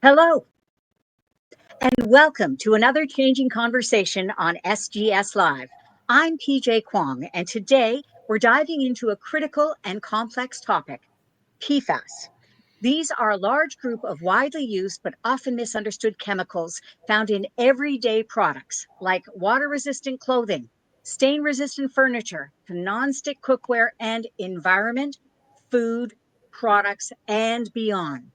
Hello, and welcome to another changing conversation on SGS Live. I'm PJ Kwong, and today we're diving into a critical and complex topic, PFAS. These are a large group of widely used but often misunderstood chemicals found in everyday products like water-resistant clothing, stain-resistant furniture, non-stick cookware, and environment, food, products, and beyond.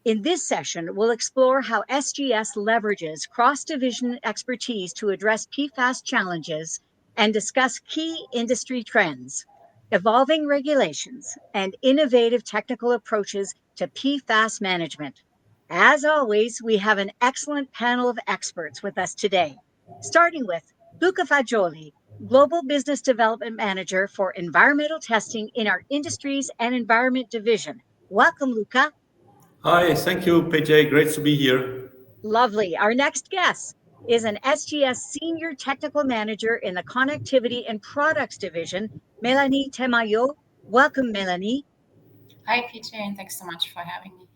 In this session, we'll explore how SGS leverages cross-division expertise to address PFAS challenges and discuss key industry trends, evolving regulations, and innovative technical approaches to PFAS management. As always, we have an excellent panel of experts with us today, starting with Luca Fagioli, Global Business Development Manager for Environmental Testing in our Industries and Environment Division. Welcome, Luca. Hi, thank you, PJ. Great to be here. Lovely. Our next guest is an SGS Senior Technical Manager in the Connectivity and Products Division, Melanie Temayo. Welcome, Melanie. Hi, PJ, and thanks so much for having me.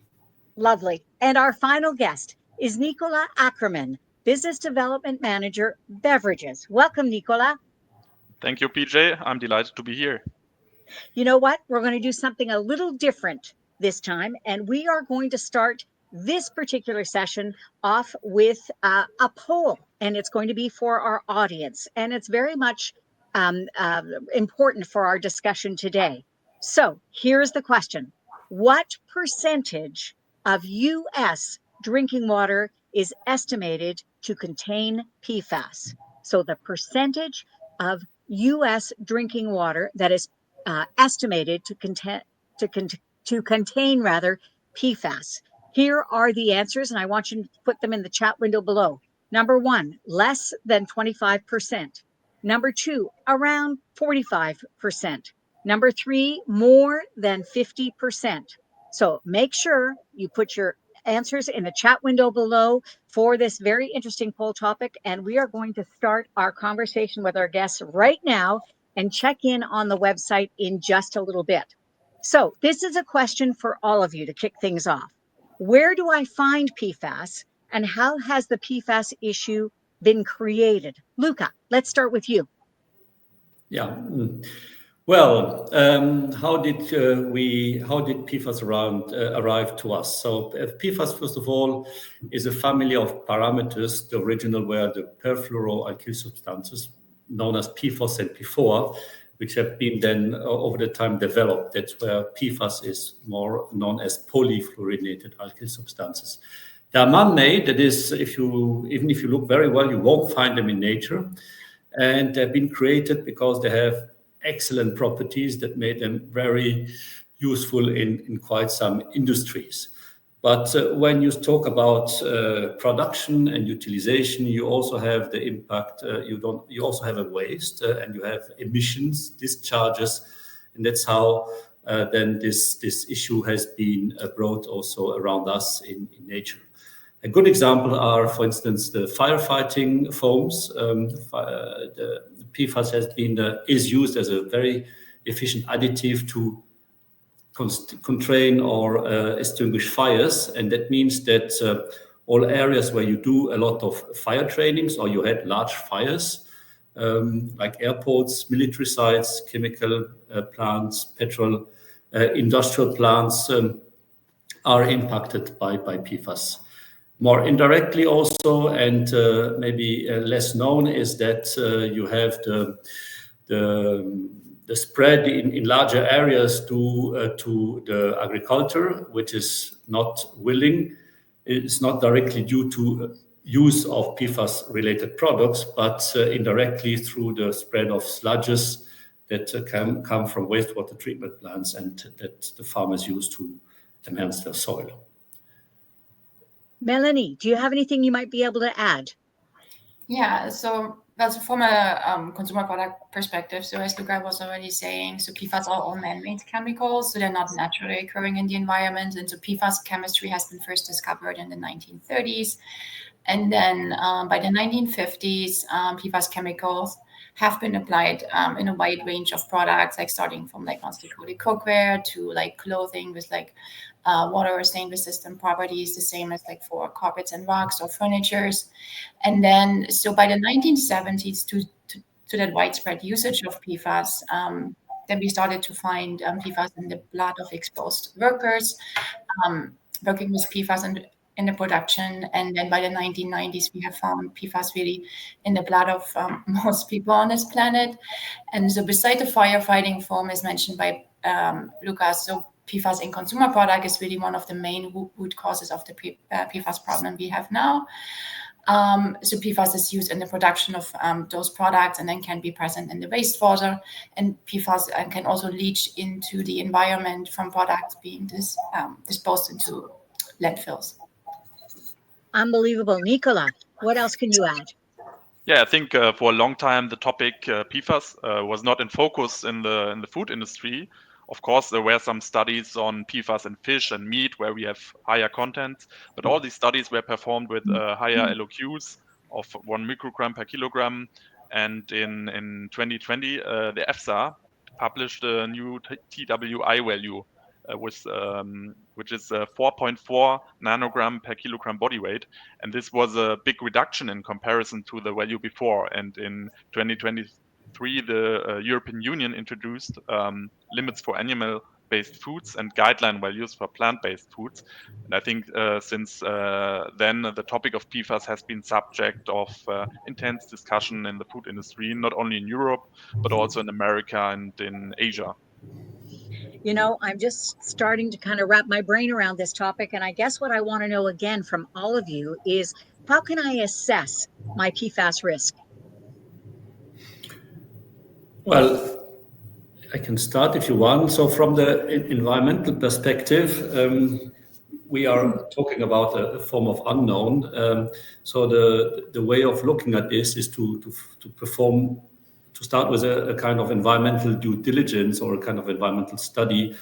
Lovely. And our final guest is Nicola Ackerman, Business Development Manager, Beverages. Welcome, Nicola. Thank you, PJ. I'm delighted to be here. You know what? We're going to do something a little different this time, and we are going to start this particular session off with a poll, and it's going to be for our audience, and it's very much important for our discussion today. So here's the question. What percentage of U.S. drinking water is estimated to contain PFAS? So the percentage of U.S. drinking water that is estimated to contain PFAS. Here are the answers, and I want you to put them in the chat window below. Number one, less than 25%. Number two, around 45%. Number three, more than 50%. So make sure you put your answers in the chat window below for this very interesting poll topic, and we are going to start our conversation with our guests right now and check in on the website in just a little bit. So this is a question for all of you to kick things off. Where do I find PFAS, and how has the PFAS issue been created? Luca, let's start with you. Yeah. Well, how did PFAS arrive to us? So PFAS, first of all, is a family of parameters. The original were the perfluoroalkyl substances, known as PFOS and P4, which have been then over the time developed. That's where PFAS is more known as polyfluorinated alkyl substances. They are man-made. That is, even if you look very well, you won't find them in nature. And they've been created because they have excellent properties that made them very useful in quite some industries. But when you talk about production and utilization, you also have the impact. You also have a waste, and you have emissions, discharges, and that's how then this issue has been brought also around us in nature. A good example are, for instance, the firefighting foams. The PFAS is used as a very efficient additive to contain or extinguish fires, and that means that all areas where you do a lot of fire trainings or you had large fires, like airports, military sites, chemical plants, petrol, industrial plants, are impacted by PFAS. More indirectly also, and maybe less known, is that you have the spread in larger areas to the agriculture, which is not willing. It's not directly due to use of PFAS-related products, but indirectly through the spread of sludges that can come from wastewater treatment plants and that the farmers use to enhance their soil. Melanie, do you have anything you might be able to add? Yeah, so that's from a consumer product perspective. So as Luca was already saying, so PFAS are all man-made chemicals, so they're not naturally occurring in the environment. And so PFAS chemistry has been first discovered in the 1930s. And then by the 1950s, PFAS chemicals have been applied in a wide range of products, like starting from like non-stick cookware to like clothing with like water or stain resistant properties, the same as like for carpets and rugs or furnitures. And then, so by the 1970s, to that widespread usage of PFAS, then we started to find PFAS in the blood of exposed workers, working with PFAS in the production. And then by the 1990s, we have found PFAS really in the blood of most people on this planet. And so beside the firefighting foam, as mentioned by Lucas, so PFAS in consumer product is really one of the main root causes of the PFAS problem we have now. So PFAS is used in the production of those products and then can be present in the wastewater. And PFAS can also leach into the environment from products being disposed into landfills. Unbelievable. Nicola, what else can you add? Yeah, I think for a long time the topic PFAS was not in focus in the food industry. Of course, there were some studies on PFAS in fish and meat where we have higher content, but all these studies were performed with higher LOQs of 1 microgram per kilogram. And in 2020, the EFSA published a new TWI value, which is 4.4 nanogram per kilogram body weight. And this was a big reduction in comparison to the value before. And in 2023, the European Union introduced limits for animal-based foods and guideline values for plant-based foods. And I think since then, the topic of PFAS has been subject of intense discussion in the food industry, not only in Europe, but also in America and in Asia. You know, I'm just starting to kind of wrap my brain around this topic. And I guess what I want to know again from all of you is, how can I assess my PFAS risk? Well, I can start if you want. So from the environmental perspective, we are talking about a form of unknown. So the way of looking at this is to start with a kind of environmental due diligence or a kind of environmental study,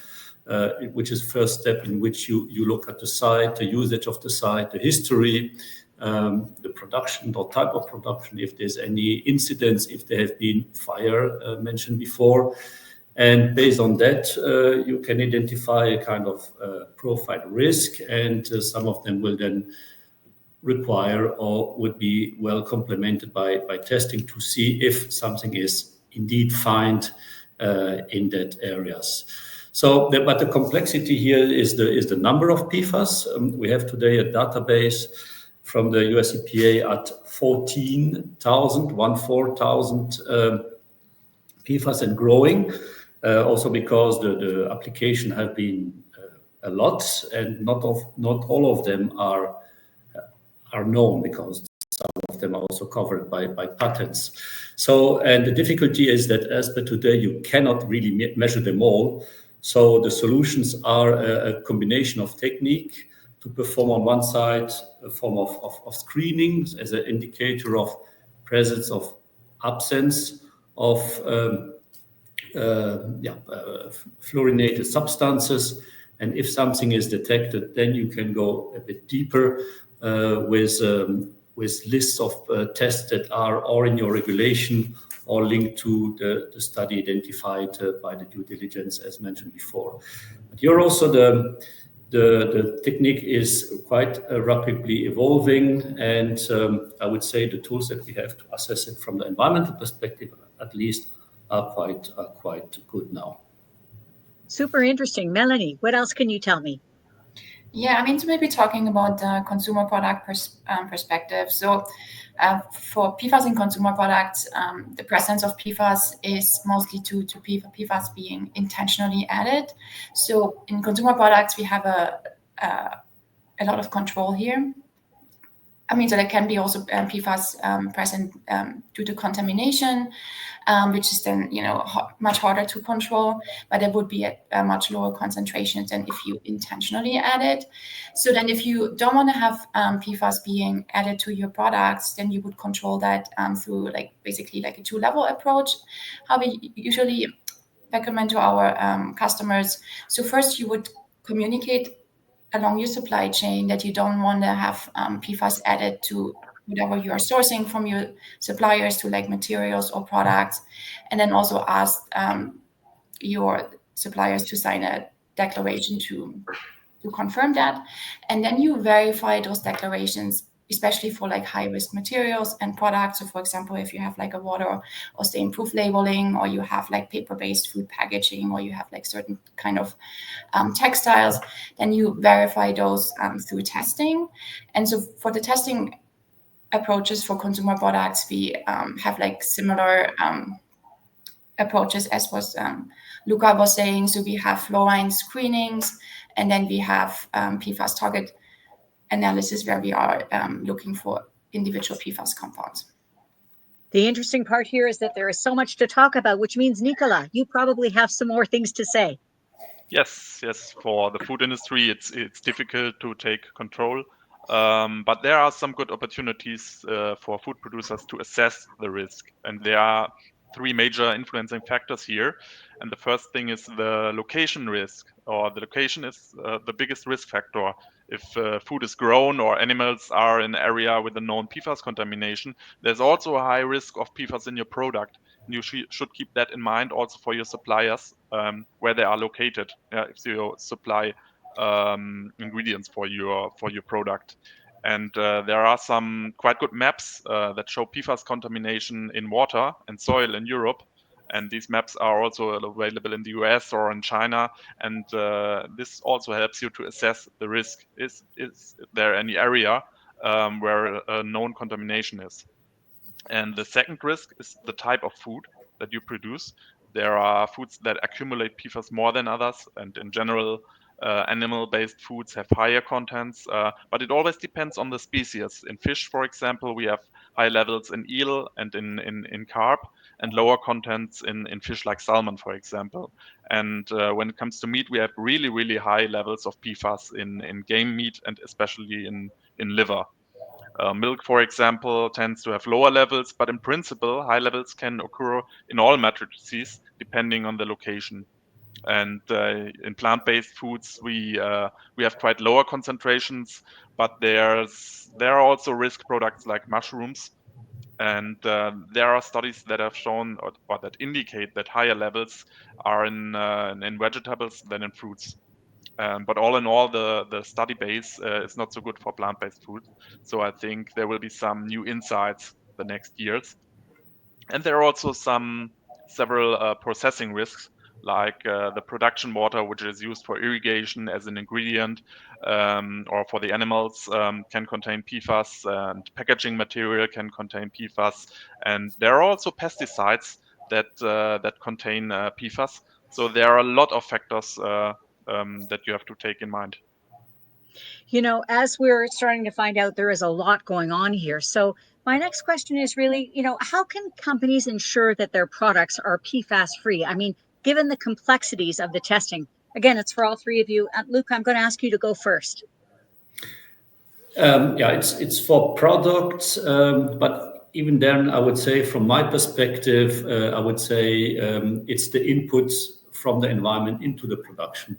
which is first step in which you look at the site, the usage of the site, the history, the production or type of production, if there's any incidents, if there have been fire mentioned before. And based on that, you can identify a kind of profile risk, and some of them will then require or would be well complemented by testing to see if something is indeed found in that areas. So, but the complexity here is the number of PFAS. We have today a database from the US EPA at 14,000 PFAS and growing. Also because the application have been a lot, and not all of them are known, because some of them are also covered by patents. So, and the difficulty is that as per today, you cannot really measure them all. So the solutions are a combination of technique to perform on one side a form of screening as an indicator of presence of absence of fluorinated substances. And if something is detected, then you can go a bit deeper with lists of tests that are or in your regulation or linked to the study identified by the due diligence, as mentioned before. But here also the technique is quite rapidly evolving, and I would say the tools that we have to assess it from the environmental perspective, at least, are quite good now. Super interesting. Melanie, what else can you tell me? Yeah, I mean, so maybe talking about the consumer product perspective. So for PFAS in consumer products, the presence of PFAS is mostly due to PFAS being intentionally added. So in consumer products, we have a lot of control here. I mean, so there can be also PFAS present due to contamination, which is then, much harder to control, but there would be a much lower concentration than if you intentionally add it. So then if you don't want to have PFAS being added to your products, then you would control that through basically a two-level approach, how we usually recommend to our customers. So first you would communicate along your supply chain that you don't want to have PFAS added to whatever you are sourcing from your suppliers, to materials or products, and then also ask your suppliers to sign a declaration to you confirm that, and then you verify those declarations, especially for like high risk materials and products. So for example, if you have like a water or stain proof labeling, or you have like paper-based food packaging, or you have like certain kind of textiles, then you verify those through testing. And so for the testing approaches for consumer products, we have like similar approaches as was Luca was saying. So we have fluorine screenings, and then we have PFAS target analysis where we are looking for individual PFAS compounds. The interesting part here is that there is so much to talk about, which means, Nicola, you probably have some more things to say. Yes. For the food industry, it's difficult to take control, but there are some good opportunities for food producers to assess the risk, and there are three major influencing factors here. And the first thing is the location risk, or the location is the biggest risk factor. If food is grown or animals are in an area with a known PFAS contamination, there's also a high risk of PFAS in your product. You should keep that in mind also for your suppliers, where they are located. If you supply ingredients for your product. And there are some quite good maps that show PFAS contamination in water and soil in Europe. And these maps are also available in the US or in China. And this also helps you to assess the risk. Is there any area where a known contamination is? And the second risk is the type of food that you produce. There are foods that accumulate PFAS more than others, and in general, animal-based foods have higher contents, but it always depends on the species. In fish, for example, we have high levels in eel and in carp, and lower contents in fish like salmon, for example. And when it comes to meat, we have really, really high levels of PFAS in game meat, and especially in liver. Milk, for example, tends to have lower levels, but in principle, high levels can occur in all matrices depending on the location. And in plant-based foods, we have quite lower concentrations, but there are also risk products like mushrooms. And there are studies that have shown or that indicate that higher levels are in vegetables than in fruits. But all in all, the study base is not so good for plant-based food. So I think there will be some new insights the next years. And there are also several processing risks, like the production water, which is used for irrigation as an ingredient, or for the animals, can contain PFAS, and packaging material can contain PFAS. And there are also pesticides that contain PFAS. So there are a lot of factors that you have to take in mind. You know, as we're starting to find out, there is a lot going on here. So my next question is really, how can companies ensure that their products are PFAS free? I mean, given the complexities of the testing. Again, it's for all three of you. Luke, I'm going to ask you to go first. It's for products, but even then, I would say, from my perspective, it's the inputs from the environment into the production.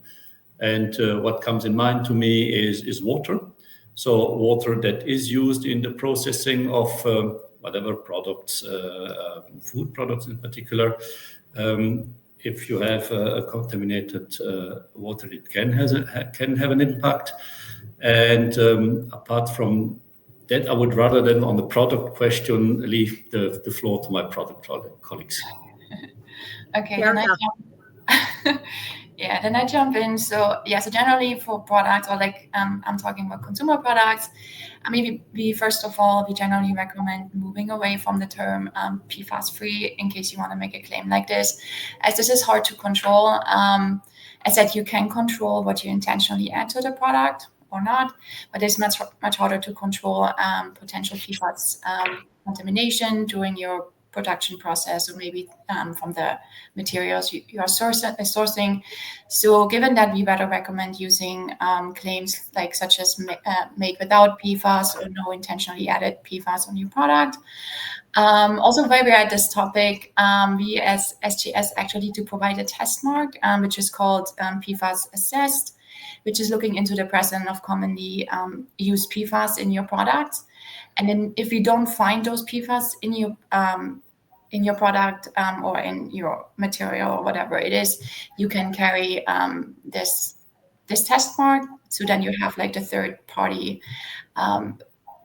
And what comes in mind to me is water. So water that is used in the processing of whatever products, food products in particular. If you have a contaminated water, it can have an impact. And apart from that, I would rather than on the product question leave the floor to my product colleagues. Okay, then I jump in. So generally for products, or like I'm talking about consumer products, I mean, we first of all, we generally recommend moving away from the term PFAS free in case you want to make a claim like this, as this is hard to control. As said, you can control what you intentionally add to the product or not, but it's much harder to control potential PFAS contamination during your production process, or maybe from the materials you are sourcing. So given that, we better recommend using claims like such as made without PFAS or no intentionally added PFAS on your product. Also, while we're at this topic, we as SGS actually do provide a test mark, which is called PFAS assessed, which is looking into the presence of commonly used PFAS in your products. And then if you don't find those PFAS in your product or in your material or whatever it is, you can carry this this test mark. So then you have like the third party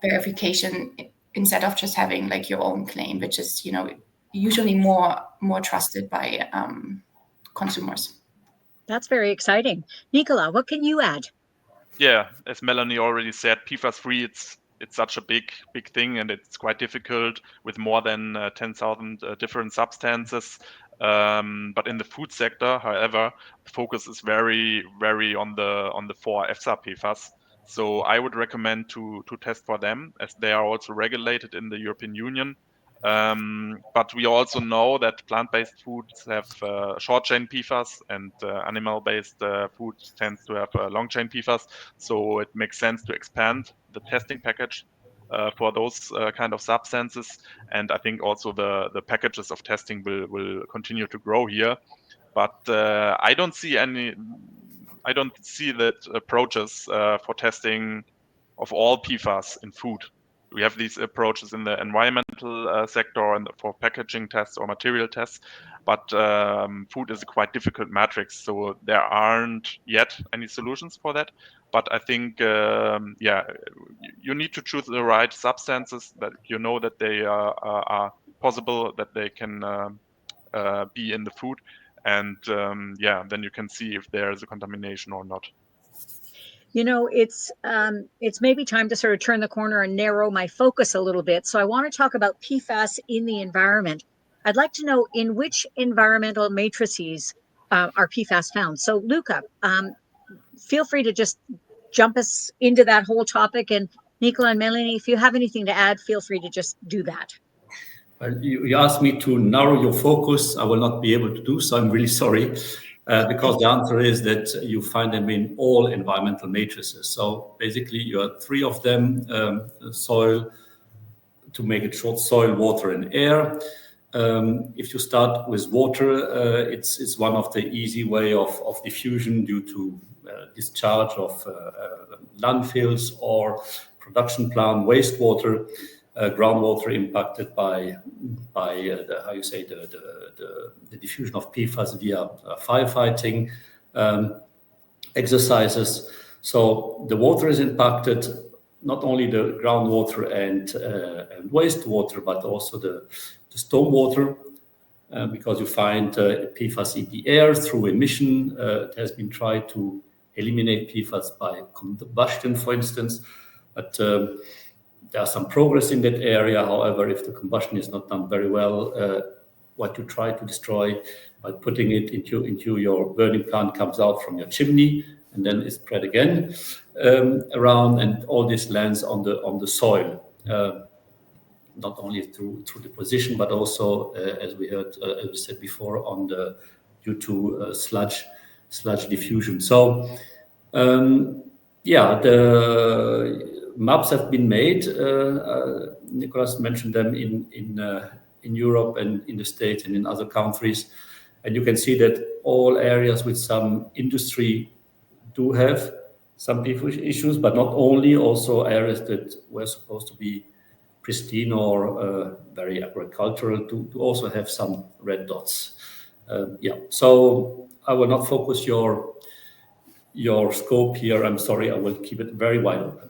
verification instead of just having like your own claim, which is, you know, usually more trusted by consumers. That's very exciting. Nicola, what can you add? Yeah, as Melanie already said, PFAS free, it's such a big thing, and it's quite difficult with more than 10,000 different substances. But in the food sector, however, the focus is very on the 4 EFSA PFAS. So I would recommend to test for them, as they are also regulated in the European Union. But we also know that plant-based foods have short-chain PFAS, and animal-based food tends to have long-chain PFAS. So it makes sense to expand the testing package for those kind of substances. And I think also the packages of testing will continue to grow here. But I don't see that approaches for testing of all PFAS in food. We have these approaches in the environmental sector and for packaging tests or material tests, but food is a quite difficult matrix, so there aren't yet any solutions for that. But I think, you need to choose the right substances that you know that they are possible, that they can be in the food, and then you can see if there is a contamination or not. You know, it's maybe time to sort of turn the corner and narrow my focus a little bit. So I want to talk about PFAS in the environment. I'd like to know in which environmental matrices are PFAS found. So Luca, feel free to just jump us into that whole topic. And Nicola and Melanie, if you have anything to add, feel free to just do that. Well, you asked me to narrow your focus. I will not be able to do so. I'm really sorry. Because the answer is that you find them in all environmental matrices. So basically, you have 3 of them: soil, to make it short, soil, water, and air. If you start with water, it's one of the easy way of diffusion due to discharge of landfills or production plant wastewater. Groundwater impacted by the diffusion of PFAS via firefighting exercises. So the water is impacted, not only the groundwater and wastewater, but also the stormwater, because you find PFAS in the air through emission. It has been tried to eliminate PFAS by combustion, for instance, but there's some progress in that area. However, if the combustion is not done very well, what you try to destroy by putting it into your burning plant comes out from your chimney and then is spread again around, and all this lands on the soil, not only through deposition, but also as we said before, due to sludge diffusion. So the maps have been made. Nicolas mentioned them in Europe and in the States and in other countries. And you can see that all areas with some industry do have some issues, but not only, also areas that were supposed to be pristine or very agricultural to also have some red dots. So I will not focus your scope here. I'm sorry, I will keep it very wide open.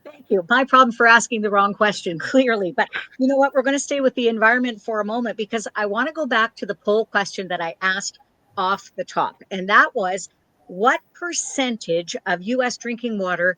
Thank you. My problem for asking the wrong question, clearly. But you know what? We're going to stay with the environment for a moment, because I want to go back to the poll question that I asked off the top. And that was, what percentage of U.S. drinking water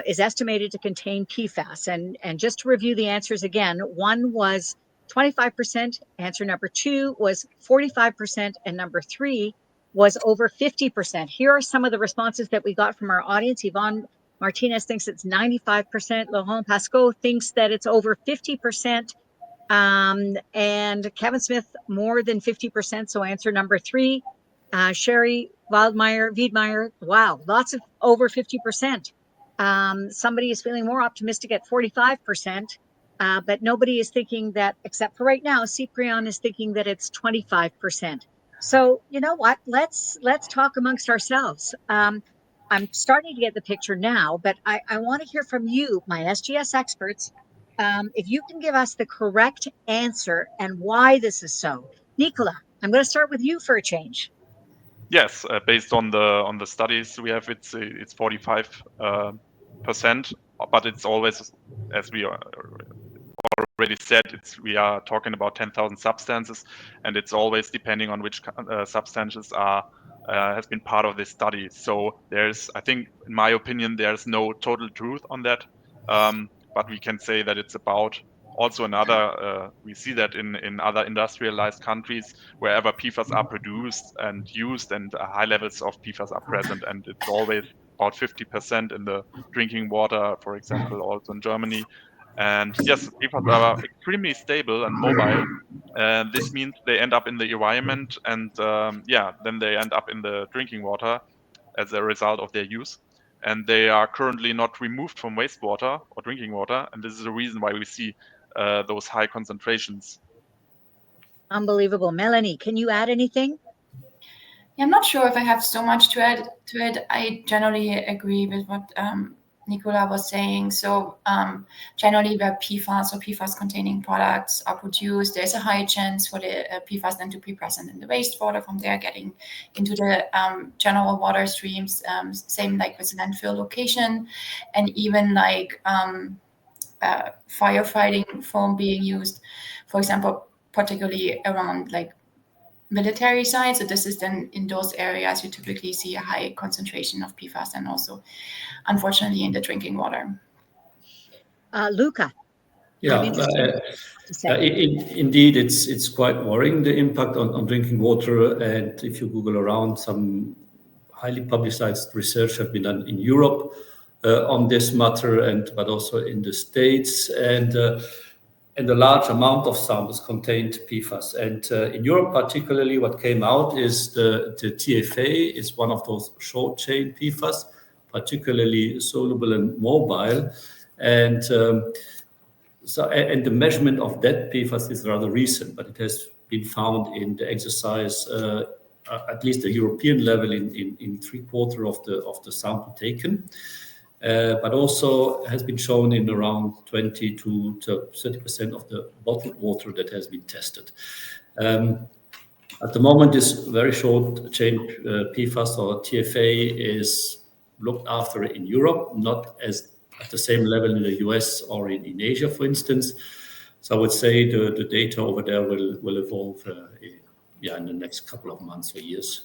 is estimated to contain PFAS? And just to review the answers again, one was 25%, answer number 2 was 45%, and number 3 was over 50%. Here are some of the responses that we got from our audience. Yvonne Martinez thinks it's 95%. Laurent Pascoe thinks that it's over 50%. And Kevin Smith, more than 50%. So answer number 3. Sherry Wiedmeyer, wow, lots of over 50%. Somebody is feeling more optimistic at 45%. But nobody is thinking that, except for right now, Cyprian is thinking that it's 25%. So you know what? Let's talk amongst ourselves. I'm starting to get the picture now, but I want to hear from you, my SGS experts, if you can give us the correct answer and why this is so. Nicola, I'm going to start with you for a change. Yes, based on the studies we have, it's 45%, but it's always, as we already said, we are talking about 10,000 substances, and it's always depending on which substances has been part of this study. So I think, in my opinion, there's no total truth on that, but we can say that it's about also another. We see that in other industrialized countries, wherever PFAS are produced and used, and high levels of PFAS are present, and it's always about 50% in the drinking water, for example, also in Germany. And yes, PFAS are extremely stable and mobile. And this means they end up in the environment, and then they end up in the drinking water as a result of their use. And they are currently not removed from wastewater or drinking water. And this is the reason why we see those high concentrations. Unbelievable. Melanie, can you add anything? Yeah, I'm not sure if I have so much to add to it. I generally agree with what Nicola was saying. So generally where PFAS or PFAS-containing products are produced, there's a high chance for the PFAS then to be present in the wastewater, from there getting into the general water streams, same like with landfill location, and even like firefighting foam being used, for example, particularly around like military sites. So this is then in those areas you typically see a high concentration of PFAS, and also, unfortunately, in the drinking water. Luca. Yeah, I'm interested to say. indeed, it's quite worrying, the impact on drinking water. And if you Google around, some highly publicized research have been done in Europe on this matter, but also in the States. And a large amount of samples contained PFAS. And in Europe, particularly, what came out is the TFA is one of those short chain PFAS, particularly soluble and mobile. And and the measurement of that PFAS is rather recent, but it has been found in the exercise, at least the European level, in 3/4 of the sample taken. But also has been shown in around 20 to 30% of the bottled water that has been tested. At the moment, this very short chain PFAS or TFA is looked after in Europe, not as at the same level in the US or in Asia, for instance. So I would say the data over there will evolve in the next couple of months or years.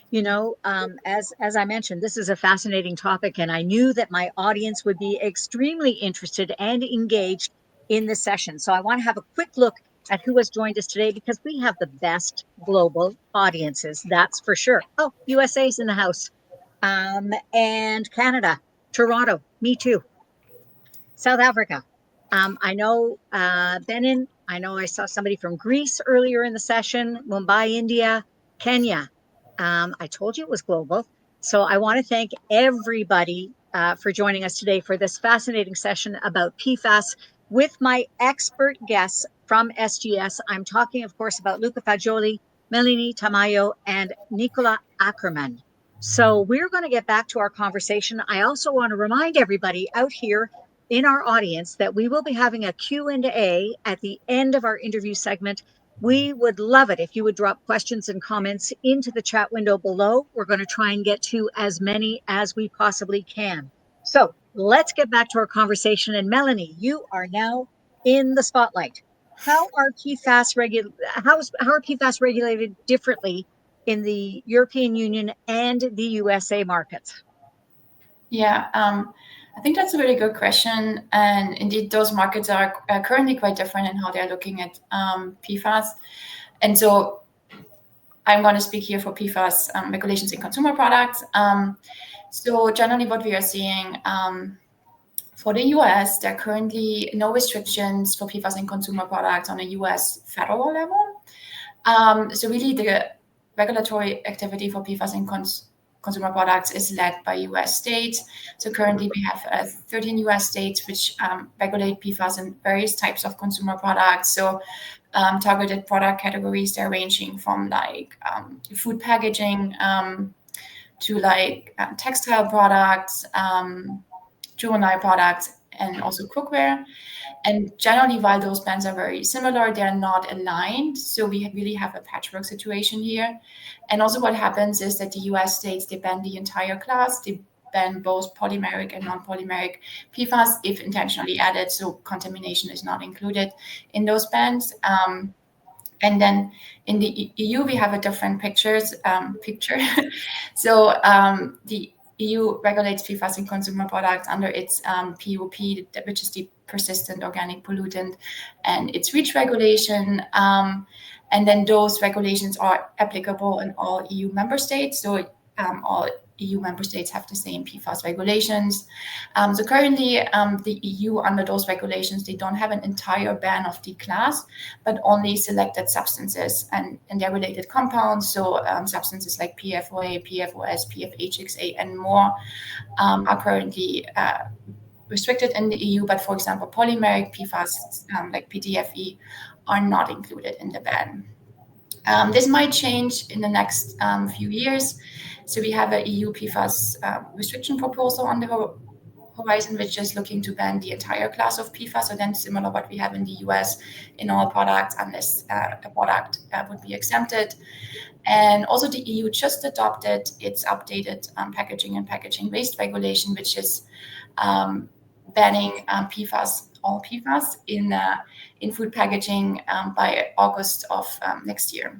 You know, as I mentioned, this is a fascinating topic, and I knew that my audience would be extremely interested and engaged in this session. So I want to have a quick look at who has joined us today, because we have the best global audiences, that's for sure. Oh, USA's in the house, and Canada, Toronto, me too. South Africa. I know Benin. I know I saw somebody from Greece earlier in the session, Mumbai, India, Kenya. I told you it was global. So I want to thank everybody for joining us today for this fascinating session about PFAS with my expert guests from SGS. I'm talking, of course, about Luca Fagioli, Melanie Tamayo, and Nicola Ackerman. So we're going to get back to our conversation. I also want to remind everybody out here in our audience that we will be having a Q&A at the end of our interview segment. We would love it if you would drop questions and comments into the chat window below. We're going to try and get to as many as we possibly can. So let's get back to our conversation. And Melanie, you are now in the spotlight. How are PFAS regulated differently in the European Union and the USA markets? Yeah, I think that's a really good question. And indeed, those markets are currently quite different in how they're looking at PFAS. And so I'm going to speak here for PFAS regulations in consumer products. So generally what we are seeing for the US, there are currently no restrictions for PFAS in consumer products on a US federal level. So really the regulatory activity for PFAS in consumer products is led by US states. So currently we have 13 US states which regulate PFAS in various types of consumer products. So targeted product categories, they're ranging from like food packaging to like textile products, juvenile products, and also cookware. And generally, while those bans are very similar, they're not aligned. So we really have a patchwork situation here. And also what happens is that the US states, they ban the entire class. They ban both polymeric and non-polymeric PFAS if intentionally added. So contamination is not included in those bans. And then in the EU, we have a different picture. So the EU regulates PFAS in consumer products under its POP, which is the persistent organic pollutant, and its REACH regulation. And then those regulations are applicable in all EU member states. So all EU member states have the same PFAS regulations. So currently, the EU, under those regulations, they don't have an entire ban of the class, but only selected substances and their related compounds. So substances like PFOA, PFOS, PFHXA, and more are currently restricted in the EU. But for example, polymeric PFAS like PTFE are not included in the ban. This might change in the next few years. So we have an EU PFAS restriction proposal on the horizon, which is looking to ban the entire class of PFAS. So then similar what we have in the US in all products, unless a product would be exempted. And also the EU just adopted its updated packaging and packaging waste regulation, which is banning PFAS, all PFAS in food packaging by August of next year.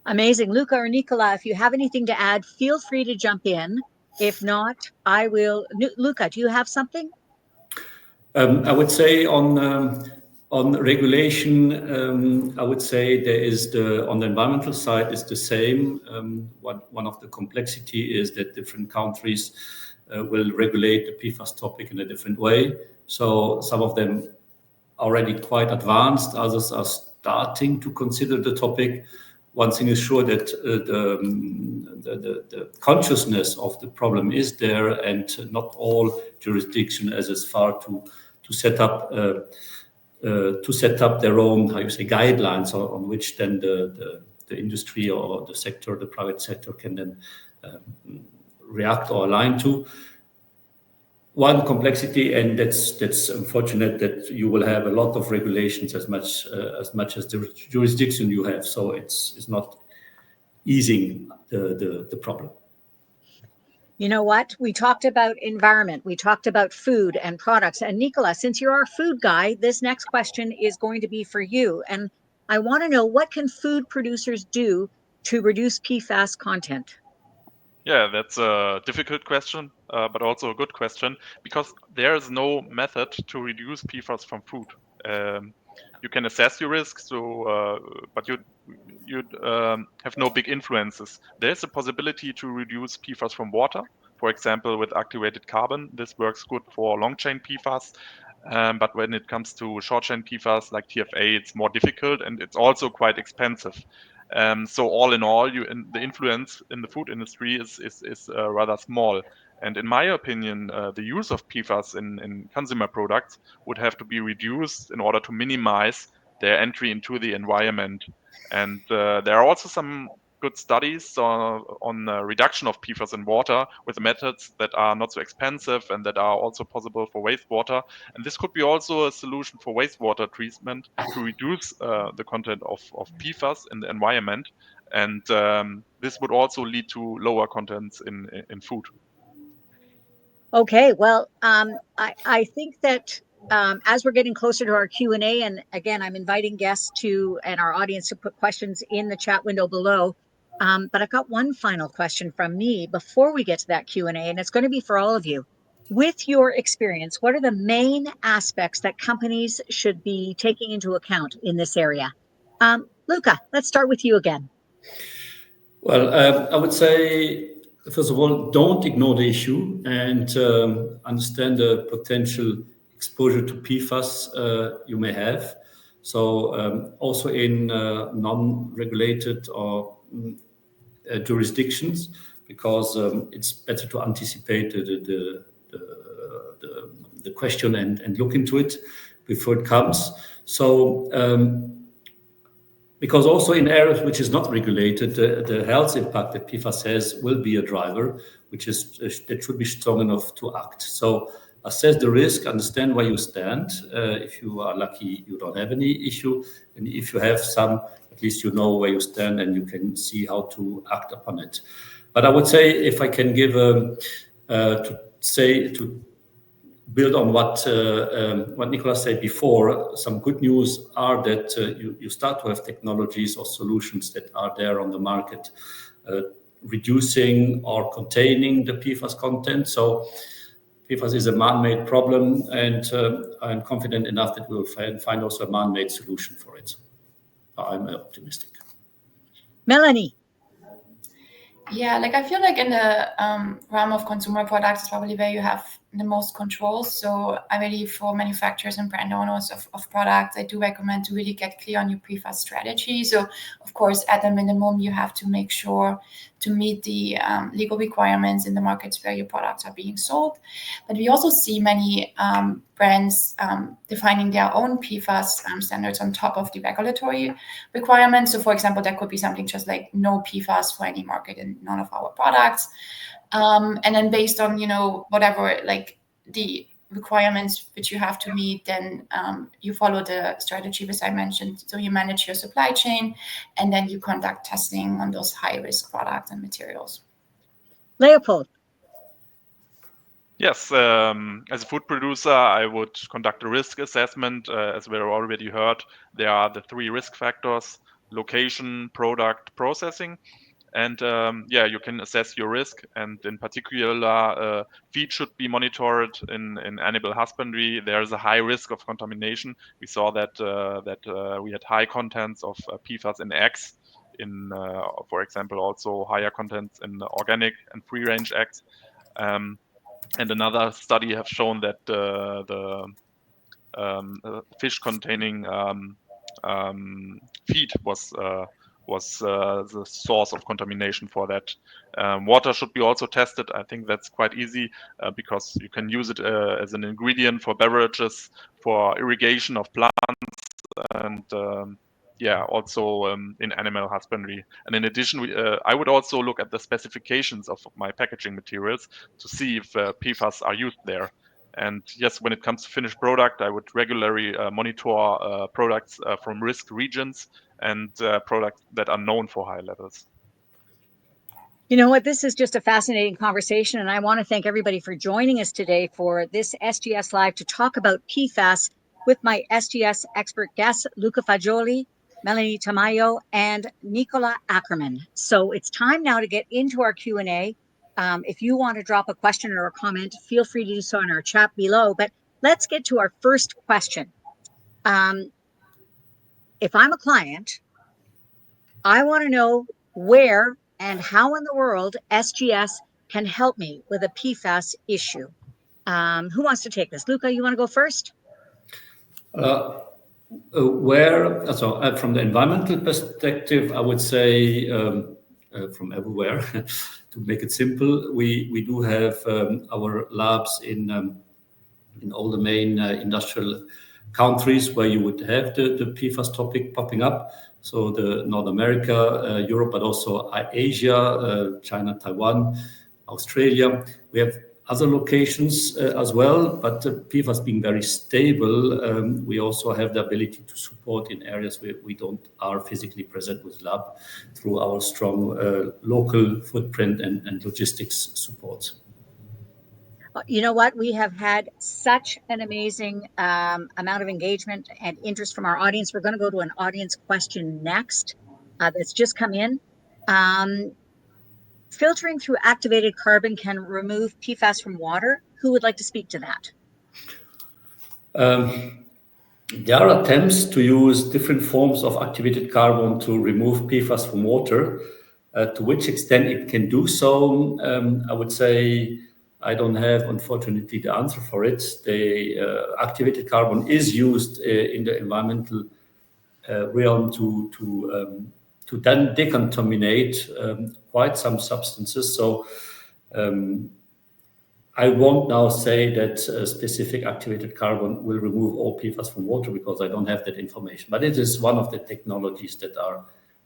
Amazing. Luca or Nicola, if you have anything to add, feel free to jump in. If not, I will. Luca, do you have something? I would say on regulation, I would say there is on the environmental side is the same. One of the complexity is that different countries will regulate the PFAS topic in a different way. So some of them already quite advanced, others are starting to consider the topic. One thing is sure that the consciousness of the problem is there, and not all jurisdiction is as far to set up their own, how you say, guidelines on which then the industry or the sector, the private sector, can then react or align to. One complexity, and that's unfortunate, that you will have a lot of regulations as much as the jurisdiction you have. So it's not easing the problem. You know what? We talked about environment. We talked about food and products. And Nicola, since you're our food guy, this next question is going to be for you. And I want to know, what can food producers do to reduce PFAS content? Yeah, that's a difficult question, but also a good question, because there is no method to reduce PFAS from food. You can assess your risks, but you have no big influences. There's a possibility to reduce PFAS from water, for example, with activated carbon. This works good for long-chain PFAS. But when it comes to short-chain PFAS like TFA, it's more difficult, and it's also quite expensive. So all in all, the influence in the food industry is rather small. And in my opinion, the use of PFAS in consumer products would have to be reduced in order to minimize their entry into the environment. And there are also some good studies on reduction of PFAS in water with methods that are not so expensive and that are also possible for wastewater. And this could be also a solution for wastewater treatment to reduce the content of PFAS in the environment. And this would also lead to lower contents in food. Okay, well, I think that as we're getting closer to our Q&A, and again, I'm inviting guests and our audience to put questions in the chat window below. But I've got one final question from me before we get to that Q&A, and it's going to be for all of you. With your experience, what are the main aspects that companies should be taking into account in this area? Luca, let's start with you again. Well, I would say, first of all, don't ignore the issue and understand the potential exposure to PFAS you may have. So also in non-regulated or jurisdictions, because it's better to anticipate the question and look into it before it comes. So because also in areas which is not regulated, the health impact that PFAS has will be a driver, that should be strong enough to act. So assess the risk, understand where you stand. If you are lucky, you don't have any issue. And if you have some, at least you know where you stand and you can see how to act upon it. But I would say, if I can give to build on what Nicolas said before, some good news are that you start to have technologies or solutions that are there on the market, reducing or containing the PFAS content. So PFAS is a man-made problem, and I'm confident enough that we'll find also a man-made solution for it. I'm optimistic. Melanie. Yeah, like I feel like in the realm of consumer products is probably where you have the most control. So I really, for manufacturers and brand owners of products, I do recommend to really get clear on your PFAS strategy. So of course, at the minimum, you have to make sure to meet the legal requirements in the markets where your products are being sold. But we also see many brands defining their own PFAS standards on top of the regulatory requirements. So for example, that could be something just like no PFAS for any market in none of our products. And then based on, whatever, like the requirements which you have to meet, then you follow the strategy which I mentioned. So you manage your supply chain, and then you conduct testing on those high-risk products and materials. Leopold. Yes, as a food producer, I would conduct a risk assessment. As we already heard, there are the 3 risk factors: location, product, processing. And you can assess your risk, and in particular, feed should be monitored in animal husbandry. There is a high risk of contamination. We saw that we had high contents of PFAS in eggs, in, for example, also higher contents in organic and free-range eggs. And another study have shown that the fish containing feed was the source of contamination for that. Water should be also tested. I think that's quite easy because you can use it as an ingredient for beverages, for irrigation of plants, and also in animal husbandry. And in addition, I would also look at the specifications of my packaging materials to see if PFAS are used there. And yes, when it comes to finished product, I would regularly monitor products from risk regions and products that are known for high levels. You know what? This is just a fascinating conversation, and I want to thank everybody for joining us today for this SGS Live to talk about PFAS with my SGS expert guests, Luca Fagioli, Melanie Tamayo, and Nicola Ackerman. So it's time now to get into our Q&A. If you want to drop a question or a comment, feel free to do so in our chat below. But let's get to our first question. If I'm a client, I want to know where and how in the world SGS can help me with a PFAS issue. Who wants to take this? Luca, you want to go first? From the environmental perspective, I would say from everywhere. To make it simple, we do have our labs in all the main industrial countries where you would have the PFAS topic popping up. So the North America, Europe, but also Asia, China, Taiwan, Australia. We have other locations as well, but PFAS being very stable, we also have the ability to support in areas where we are physically present with lab through our strong local footprint and logistics support. You know what? We have had such an amazing amount of engagement and interest from our audience. We're going to go to an audience question next that's just come in. Filtering through activated carbon can remove PFAS from water. Who would like to speak to that? There are attempts to use different forms of activated carbon to remove PFAS from water. To which extent it can do so, I would say I don't have, unfortunately, the answer for it. The activated carbon is used in the environmental realm to then decontaminate quite some substances. So I won't now say that specific activated carbon will remove all PFAS from water because I don't have that information. But it is one of the technologies that are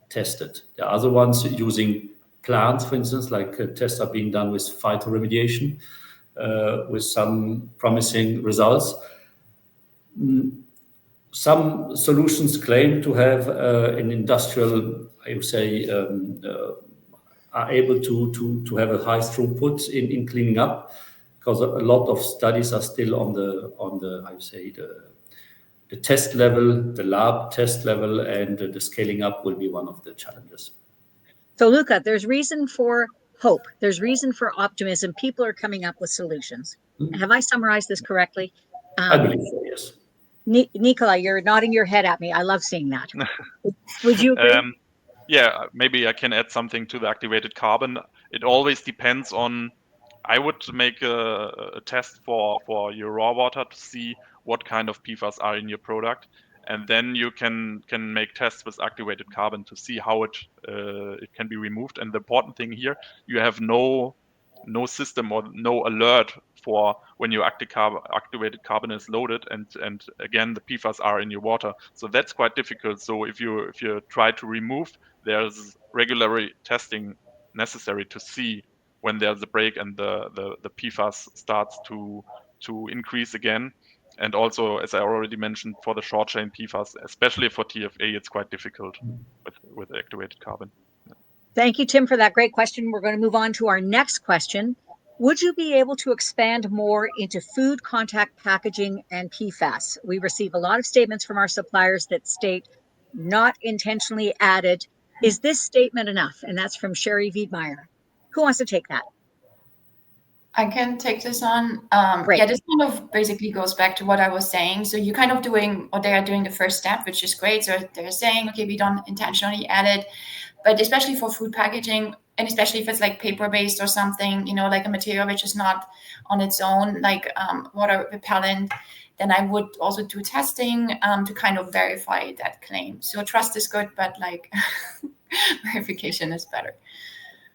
tested. There are other ones using plants, for instance, like tests are being done with phytoremediation. with some promising results. Some solutions claim to have an industrial, I would say, are able to have a high throughput in cleaning up, because a lot of studies are still on the I would say the test level, the lab test level, and the scaling up will be one of the challenges. So Luca, there's reason for hope. There's reason for optimism. People are coming up with solutions. Have I summarized this correctly? I believe so, yes. Nicola, you're nodding your head at me. I love seeing that. Would you agree? Yeah, maybe I can add something to the activated carbon. It always depends on, I would make a test for your raw water to see what kind of PFAS are in your product. And then you can make tests with activated carbon to see how it can be removed. And the important thing here, you have no system or no alert for when your activated carbon is loaded, and again the PFAS are in your water. So that's quite difficult. So if you try to remove, there's regular testing necessary to see when there's a break and the PFAS starts to increase again. And also, as I already mentioned, for the short chain PFAS, especially for TFA, it's quite difficult with activated carbon. Thank you, Tim, for that great question. We're going to move on to our next question. Would you be able to expand more into food contact packaging and PFAS? We receive a lot of statements from our suppliers that state not intentionally added. Is this statement enough? And that's from Sherry Wiedmeyer. Who wants to take that? I can take this on. Great. Yeah, this kind of basically goes back to what I was saying. So you're kind of doing, or they are doing the first step, which is great. So they're saying, okay, we don't intentionally add it, but especially for food packaging, and especially if it's like paper-based or something, you know, like a material which is not on its own, like water repellent, then I would also do testing to kind of verify that claim. So trust is good, but like verification is better.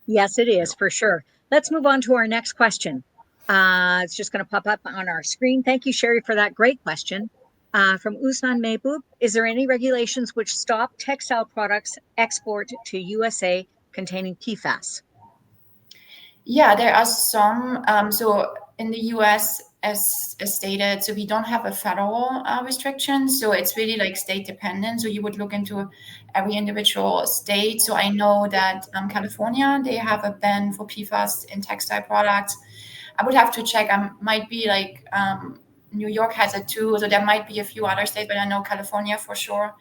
Yes, it is, for sure. Let's move on to our next question. It's just going to pop up on our screen. Thank you, Sherry, for that great question. From Usman Mehboob, is there any regulations which stop textile products export to USA containing PFAS? Yeah, there are some. So in the US, as stated, so we don't have a federal restriction. So it's really like state dependent. So you would look into every individual state. So I know that California, they have a ban for PFAS in textile products. I would have to check. Might be like New York has it too. So there might be a few other states, but I know California for sure.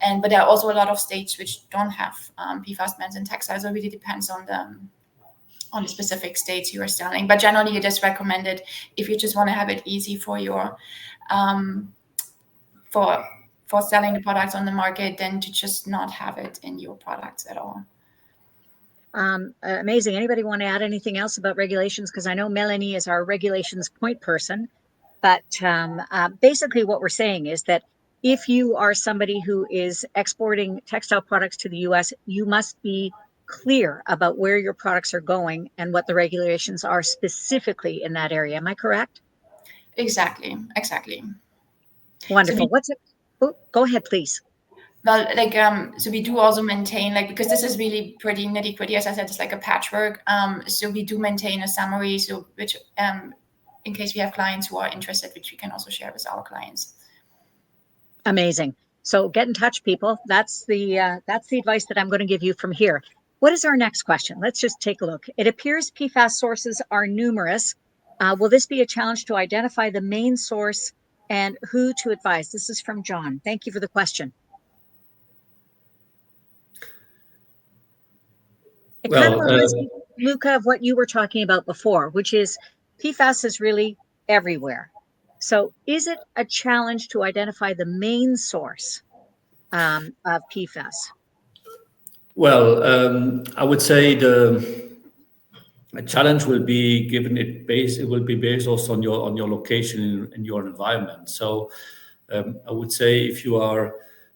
But there are also a lot of states which don't have PFAS bans in textiles. So it really depends on the specific states you are selling, but generally it is recommended if you just want to have it easy for your for selling the products on the market, then to just not have it in your products at all. Amazing. Anybody want to add anything else about regulations? Because I know Melanie is our regulations point person, but basically what we're saying is that if you are somebody who is exporting textile products to the US, you must be clear about where your products are going and what the regulations are specifically in that area. Am I correct? Exactly. Wonderful. So What's it? Oh, go ahead, please. Well, like, so we do also maintain, like, because this is really pretty nitty gritty, as I said, it's like a patchwork. So we do maintain a summary, so which, in case we have clients who are interested, which we can also share with our clients. Amazing. So get in touch, people. That's the advice that I'm going to give you from here. What is our next question? Let's just take a look. It appears PFAS sources are numerous. Will this be a challenge to identify the main source and who to advise? This is from John. Thank you for the question. It kind of reminds me, Luca, of what you were talking about before, which is PFAS is really everywhere. So is it a challenge to identify the main source of PFAS? Well, I would say the challenge will be it will be based also on your location and your environment. So I would say if you are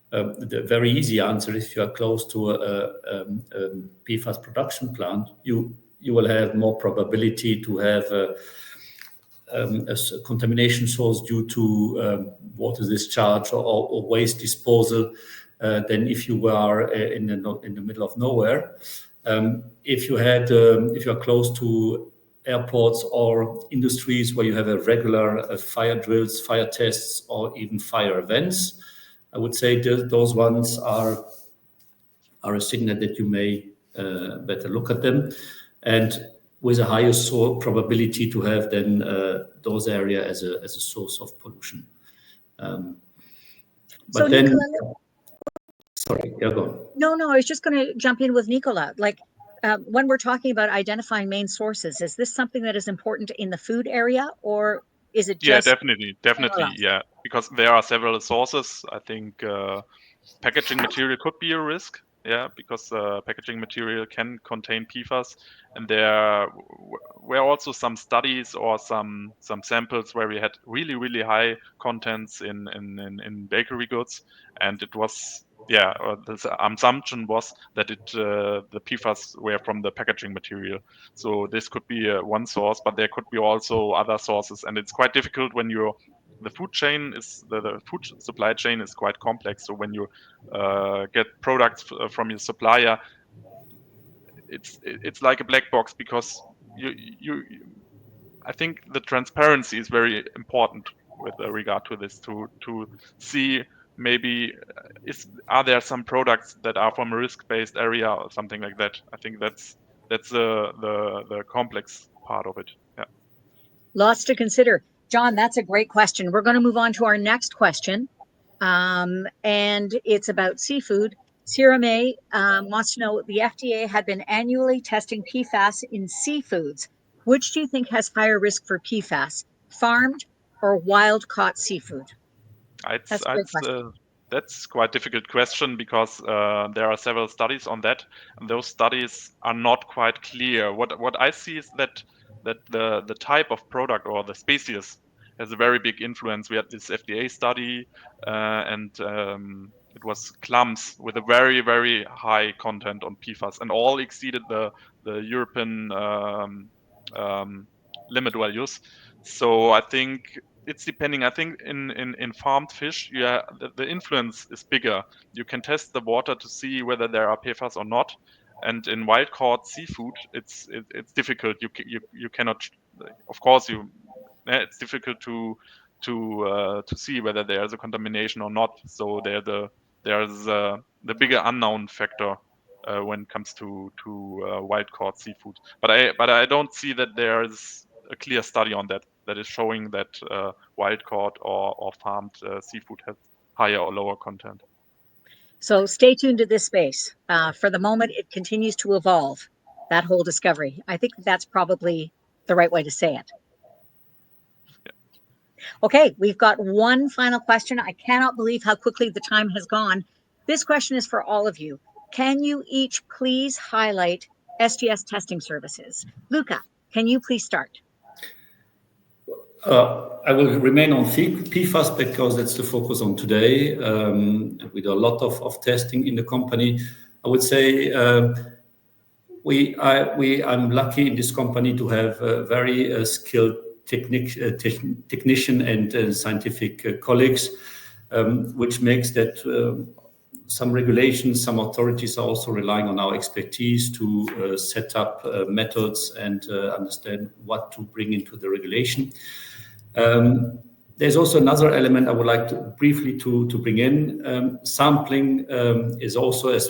the very easy answer, if you are close to a PFAS production plant, you will have more probability to have a contamination source due to water discharge or waste disposal than if you are in the middle of nowhere. If you are close to airports or industries where you have a regular fire drills, fire tests, or even fire events. I would say those ones are a signal that you may better look at them, and with a higher probability to have then those areas as a source of pollution. So Nicola, sorry, yeah, go on. No, I was just going to jump in with Nicola. Like when we're talking about identifying main sources, is this something that is important in the food area, or is it just? Yeah, definitely, yeah, because there are several sources. I think packaging material could be a risk. Yeah, because packaging material can contain PFAS, and there were also some studies or some samples where we had really high contents in bakery goods, and it was the assumption was that the PFAS were from the packaging material. So this could be one source, but there could be also other sources, and it's quite difficult when the food chain is the food supply chain is quite complex. So when you get products from your supplier, it's like a black box, because I think the transparency is very important with regard to this, to see maybe are there some products that are from a risk-based area or something like that. I think that's the complex part of it. Yeah. Lots to consider. John, that's a great question. We're going to move on to our next question. And it's about seafood. Sierra May wants to know, the FDA had been annually testing PFAS in seafoods. Which do you think has higher risk for PFAS, farmed or wild caught seafood? That's quite a difficult question, because there are several studies on that, and those studies are not quite clear. What I see is that the type of product or the species has a very big influence. We had this FDA study, and it was clams with a very high content on PFAS, and all exceeded the European limit values. So I think it's depending. I think in farmed fish, the influence is bigger. You can test the water to see whether there are PFAS or not. And in wild caught seafood, it's difficult. You cannot, of course, it's difficult to see whether there is a contamination or not. So there's the bigger unknown factor when it comes to wild caught seafood. But I don't see that there is a clear study on that is showing that wild caught or farmed seafood has higher or lower content. So stay tuned to this space. For the moment, it continues to evolve, that whole discovery. I think that's probably the right way to say it. Yeah. Okay, we've got one final question. I cannot believe how quickly the time has gone. This question is for all of you. Can you each please highlight SGS testing services? Luca, can you please start? I will remain on PFAS because that's the focus on today. We do a lot of testing in the company. I would say I'm lucky in this company to have very skilled technician and scientific colleagues, which makes that some regulations, some authorities are also relying on our expertise to set up methods and understand what to bring into the regulation. There's also another element I would like to briefly to bring in. Sampling is also a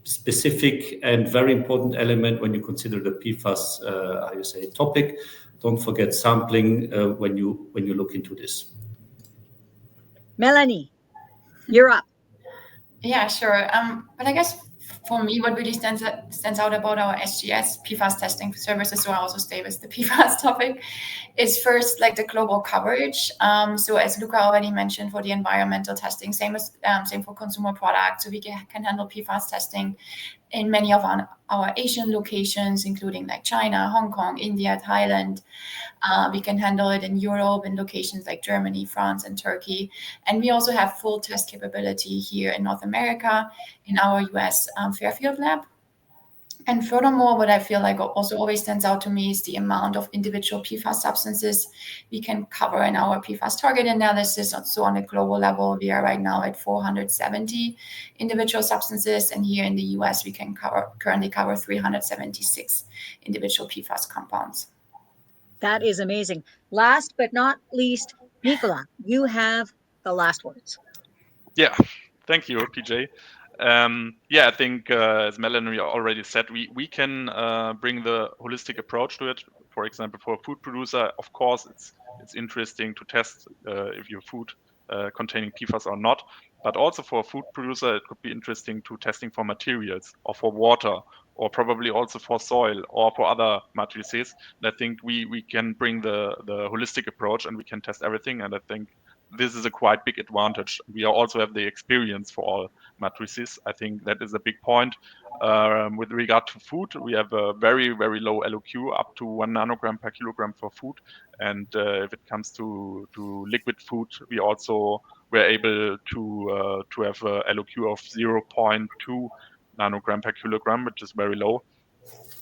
specific and very important element when you consider the PFAS, topic. Don't forget sampling when you look into this. Melanie, you're up. Yeah, sure. But I guess for me, what really stands out about our SGS PFAS testing services, so I also stay with the PFAS topic, is first like the global coverage. So as Luca already mentioned, for the environmental testing, same for consumer products. So we can handle PFAS testing in many of our Asian locations, including like China, Hong Kong, India, Thailand. We can handle it in Europe, in locations like Germany, France, and Turkey. And we also have full test capability here in North America in our US Fairfield lab. And furthermore, what I feel like also always stands out to me is the amount of individual PFAS substances we can cover in our PFAS target analysis. So on a global level, we are right now at 470 individual substances. And here in the US, we can currently cover 376 individual PFAS compounds. That is amazing. Last but not least, Nicola, you have the last words. Yeah, thank you, PJ. Yeah, I think as Melanie already said, we can bring the holistic approach to it. For example, for a food producer, of course, it's interesting to test if your food containing PFAS or not. But also for a food producer, it could be interesting to testing for materials or for water or probably also for soil or for other matrices. And I think we can bring the holistic approach and we can test everything. And I think this is a quite big advantage. We also have the experience for all matrices. I think that is a big point. With regard to food, we have a very, very low LOQ, up to 1 nanogram per kilogram for food. And if it comes to liquid food, we're able to have a LOQ of 0.2 nanogram per kilogram, which is very low.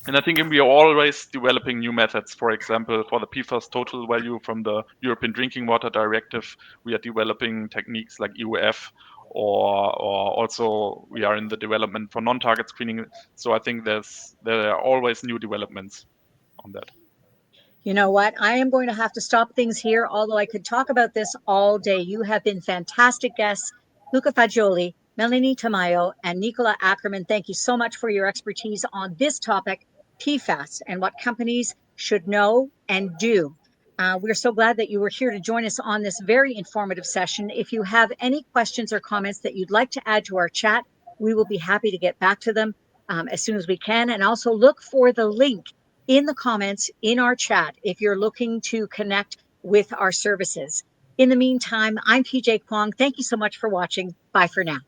And I think we are always developing new methods. For example, for the PFAS total value from the European Drinking Water Directive, we are developing techniques like EUF, or also we are in the development for non-target screening. So I think there are always new developments on that. You know what? I am going to have to stop things here, although I could talk about this all day. You have been fantastic guests. Luca Fagioli, Melanie Tamayo, and Nicola Ackerman, thank you so much for your expertise on this topic, PFAS, and what companies should know and do. We're so glad that you were here to join us on this very informative session. If you have any questions or comments that you'd like to add to our chat, we will be happy to get back to them as soon as we can. And also look for the link in the comments in our chat if you're looking to connect with our services. In the meantime, I'm PJ Kwong. Thank you so much for watching. Bye for now.